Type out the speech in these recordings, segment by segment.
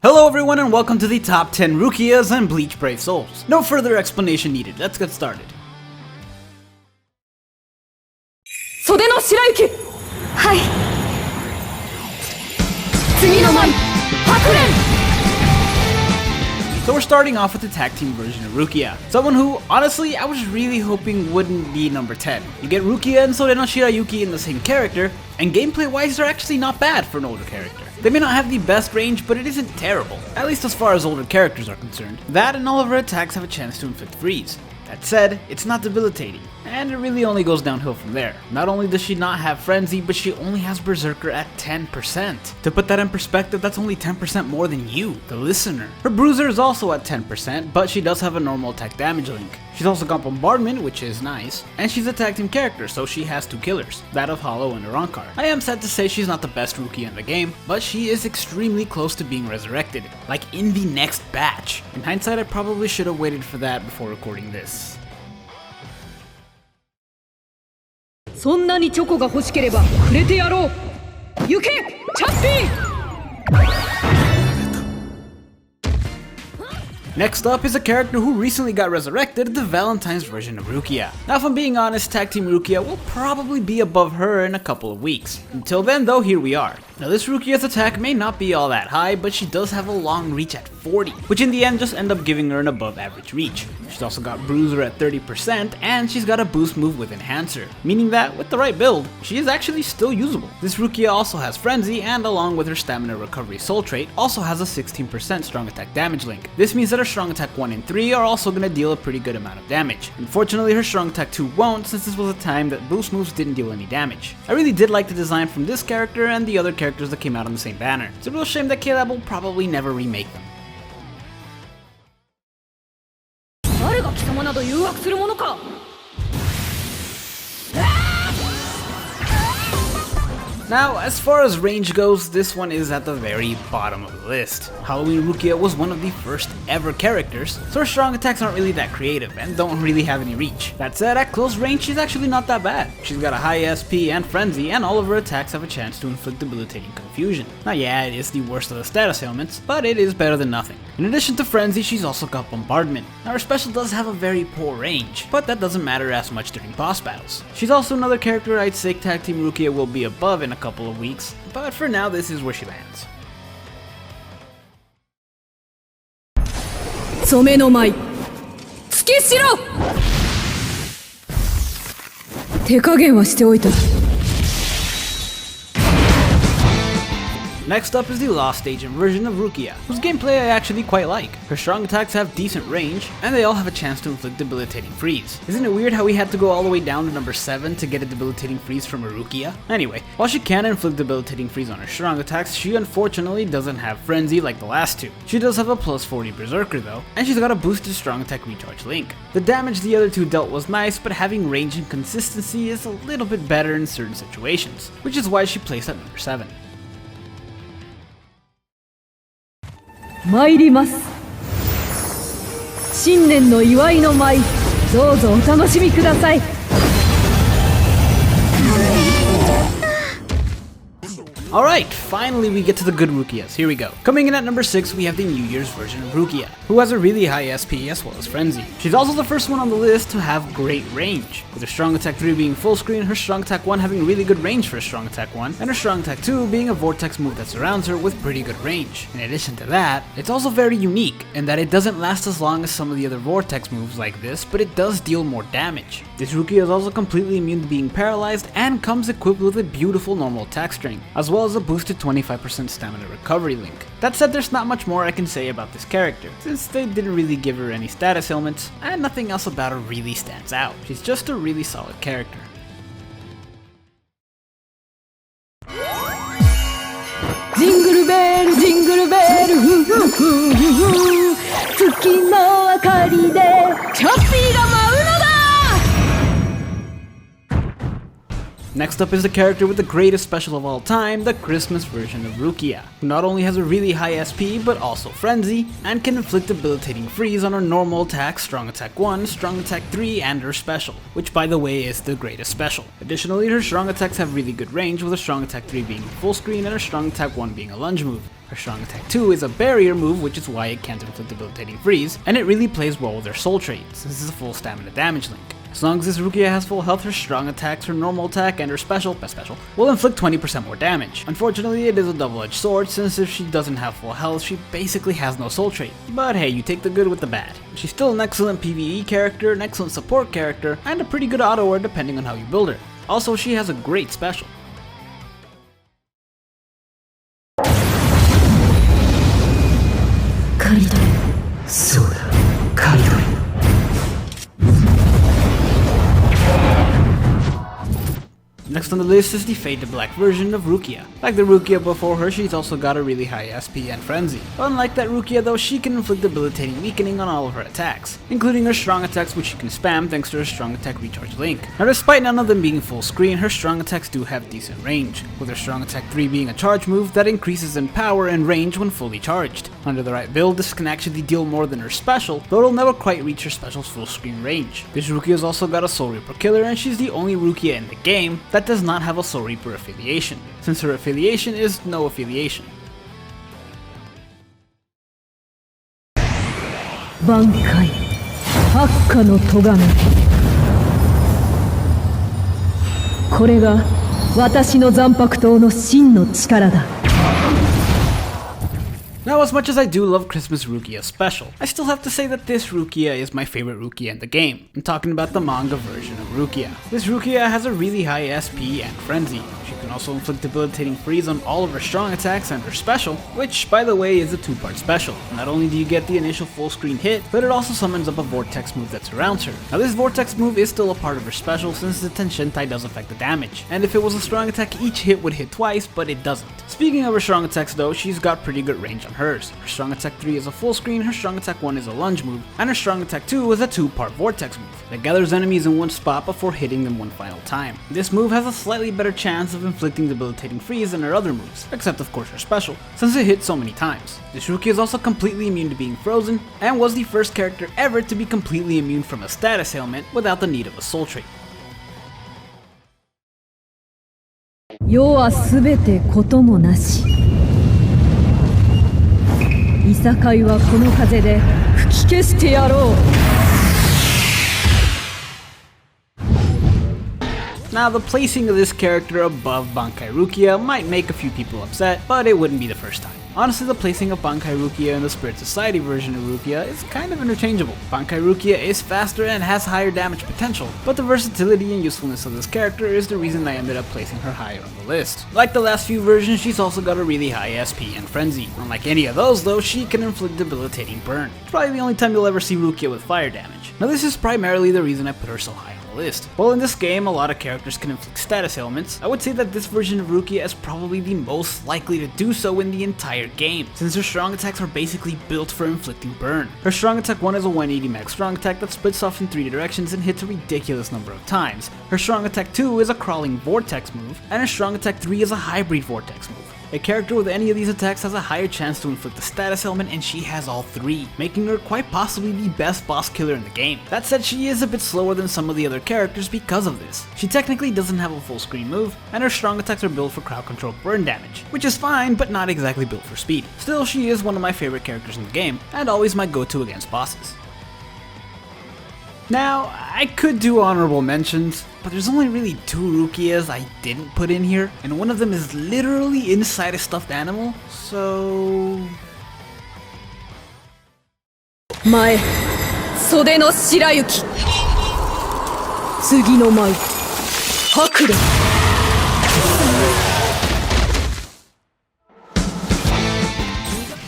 Hello everyone and welcome to the top 10 Rukias and Bleach Brave Souls. No further explanation needed, let's get started. 袖の白雪はい次の舞白蓮 So we're starting off with the tag team version of Rukia. Someone who, honestly, I was really hoping wouldn't be number 10. You get Rukia and Sodeno Shirayuki in the same character, and gameplay wise they're actually not bad for an older character. They may not have the best range, but it isn't terrible, at least as far as older characters are concerned. That and all of her attacks have a chance to inflict freeze. That said, it's not debilitating, and it really only goes downhill from there. Not only does she not have Frenzy, but she only has Berserker at 10%. To put that in perspective, that's only 10% more than you, the listener. Her Bruiser is also at 10%, but she does have a normal attack damage link. She's also got Bombardment, which is nice, and she's a tag team character, so she has two killers, that of Hollow and Arankar. I am sad to say she's not the best Rukia in the game, but she is extremely close to being resurrected, like in the next batch. In hindsight, I probably should have waited for that before recording this. そんなにチョコが欲しければくれてやろう行けチャッピー Next up is a character who recently got resurrected, the Valentine's version of Rukia. Now if I'm being honest, Tag Team Rukia will probably be above her in a couple of weeks. Until then though, here we are. Now this Rukia's attack may not be all that high, but she does have a long reach at 40, which in the end just end up giving her an above average reach. She's also got Bruiser at 30%, and she's got a boost move with Enhancer, meaning that with the right build, she is actually still usable. This Rukia also has Frenzy, and along with her Stamina Recovery Soul trait, also has a 16% strong attack damage link. This means that her strong attack 1 and 3 are also going to deal a pretty good amount of damage. Unfortunately, her strong attack 2 won't, since this was a time that boost moves didn't deal any damage. I really did like the design from this character and the other characters that came out on the same banner. It's a real shame that KLab will probably never remake them. 誰が貴様など誘惑するものか Now, as far as range goes, this one is at the very bottom of the list. Halloween Rukia was one of the first ever characters, so her strong attacks aren't really that creative and don't really have any reach. That said, at close range she's actually not that bad. She's got a high SP and Frenzy, and all of her attacks have a chance to inflict debilitating confusion. Now yeah, it is the worst of the status ailments, but it is better than nothing. In addition to Frenzy, she's also got Bombardment. Now her special does have a very poor range, but that doesn't matter as much during boss battles. She's also another character I'd say Tag Team Rukia will be above in a couple of weeks, but for now this is where she lands. 染めの舞突きしろ手加減はしておいた Next up is the Lost Agent version of Rukia, whose gameplay I actually quite like. Her strong attacks have decent range, and they all have a chance to inflict debilitating freeze. Isn't it weird how we had to go all the way down to number 7 to get a debilitating freeze from a Rukia? Anyway, while she can inflict debilitating freeze on her strong attacks, she unfortunately doesn't have Frenzy like the last two. She does have a plus 40 Berserker though, and she's got a boosted strong attack recharge link. The damage the other two dealt was nice, but having range and consistency is a little bit better in certain situations, which is why she placed at number 7. 参ります新年の祝いの舞どうぞお楽しみください Alright, finally we get to the good Rukias, here we go. Coming in at number 6, we have the New Year's version of Rukia, who has a really high SP as well as Frenzy. She's also the first one on the list to have great range, with her strong attack 3 being full screen, her strong attack 1 having really good range for a strong attack 1, and her strong attack 2 being a vortex move that surrounds her with pretty good range. In addition to that, it's also very unique in that it doesn't last as long as some of the other vortex moves like this, but it does deal more damage. This Rukia is also completely immune to being paralyzed and comes equipped with a beautiful normal attack string, as well as a boosted 25% stamina recovery link. That said, there's not much more I can say about this character, since they didn't really give her any status ailments, and nothing else about her really stands out. She's just a really solid character. Jingle bell, jingle bell, hoo hoo hoo hoo hoo 月の明かりでチャッピーが舞うのだ Next up is the character with the greatest special of all time, the Christmas version of Rukia, who not only has a really high SP but also Frenzy, and can inflict debilitating freeze on her normal attack, Strong Attack 1, Strong Attack 3, and her special, which by the way is the greatest special. Additionally, her strong attacks have really good range, with her Strong Attack 3 being full screen and her Strong Attack 1 being a lunge move. Her Strong Attack 2 is a barrier move, which is why it can't inflict debilitating freeze, and it really plays well with her soul trait, since it's a full stamina damage link. As long as this Rukia has full health, her strong attacks, her normal attack, and her special, best special, will inflict 20% more damage. Unfortunately, it is a double-edged sword, since if she doesn't have full health, she basically has no soul trait. But hey, you take the good with the bad. She's still an excellent PvE character, an excellent support character, and a pretty good auto-war depending on how you build her. Also, she has a great special. Next on the list is the Fade to Black version of Rukia. Like the Rukia before her, she's also got a really high SP and Frenzy. Unlike that Rukia though, she can inflict debilitating weakening on all of her attacks, including her strong attacks which she can spam thanks to her strong attack recharge link. Now despite none of them being full screen, her strong attacks do have decent range, with her strong attack 3 being a charge move that increases in power and range when fully charged. Under the right build, this can actually deal more than her special, though it'll never quite reach her special's full screen range. This Rukia's also got a Soul Reaper killer, and she's the only Rukia in the game that does not have a Soul Reaper affiliation, since her affiliation is no affiliation. Bankai Hakka no Togami. これが私の残白刀の真の力だ。 Now, as much as I do love Christmas Rukia special, I still have to say that this Rukia is my favorite Rukia in the game. I'm talking about the manga version of Rukia. This Rukia has a really high SP and Frenzy. She can also inflict debilitating freeze on all of her strong attacks and her special, which by the way is a two-part special. Not only do you get the initial full screen hit, but it also summons up a vortex move that surrounds her. Now this vortex move is still a part of her special since the Tenshintai does affect the damage, and if it was a strong attack each hit would hit twice, but it doesn't. Speaking of her strong attacks though, she's got pretty good range on hers. Her strong attack 3 is a full screen, her strong attack 1 is a lunge move, and her strong attack 2 is a two-part vortex move that gathers enemies in one spot before hitting them one final time. This move has a slightly better chance of inflicting debilitating freeze than her other moves, except of course her special, since it hits so many times. This Rukia is also completely immune to being frozen, and was the first character ever to be completely immune from a status ailment without the need of a soul trait. 世はすべてこともなし。いさかいはこの風で吹き消してやろう。Now, the placing of this character above Bankai Rukia might make a few people upset, but it wouldn't be the first time. Honestly, the placing of Bankai Rukia in the Spirit Society version of Rukia is kind of interchangeable. Bankai Rukia is faster and has higher damage potential, but the versatility and usefulness of this character is the reason I ended up placing her higher on the list. Like the last few versions, she's also got a really high SP and Frenzy. Unlike any of those though, she can inflict debilitating burn. It's probably the only time you'll ever see Rukia with fire damage. Now this is primarily the reason I put her so high list. While in this game a lot of characters can inflict status ailments, I would say that this version of Rukia is probably the most likely to do so in the entire game, since her strong attacks are basically built for inflicting burn. Her strong attack 1 is a 180 max strong attack that splits off in 3 directions and hits a ridiculous number of times. Her strong attack 2 is a crawling vortex move, and her strong attack 3 is a hybrid vortex move. A character with any of these attacks has a higher chance to inflict a status ailment, and she has all 3, making her quite possibly the best boss killer in the game. That said, she is a bit slower than some of the other characters because of this. She technically doesn't have a full screen move, and her strong attacks are built for crowd control burn damage, which is fine, but not exactly built for speed. Still, she is one of my favorite characters in the game, and always my go-to against bosses. Now, I could do honorable mentions, but there's only really 2 Rukias I didn't put in here, and one of them is literally inside a stuffed animal, so... 前、袖の白雪。次の舞、白龍。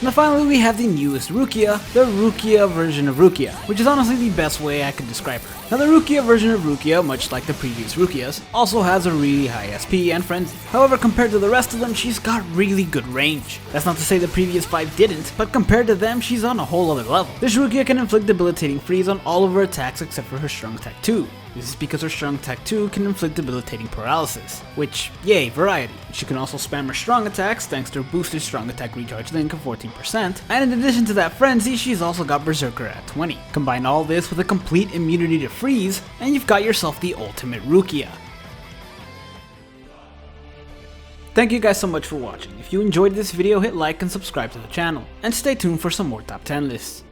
Now finally we have the newest Rukia, the Rukia version of Rukia, which is honestly the best way I could describe her. Now the Rukia version of Rukia, much like the previous Rukias, also has a really high SP and Frenzy. However, compared to the rest of them, she's got really good range. That's not to say the previous 5 didn't, but compared to them, she's on a whole other level. This Rukia can inflict debilitating freeze on all of her attacks except for her strong attack 2. This is because her strong attack 2 can inflict debilitating paralysis, which, yay, variety. She can also spam her strong attacks thanks to her boosted strong attack recharge link of 14%, and in addition to that frenzy, she's also got Berserker at 20. Combine all this with a complete immunity to freeze, and you've got yourself the ultimate Rukia. Thank you guys so much for watching. If you enjoyed this video, hit like and subscribe to the channel, and stay tuned for some more top 10 lists.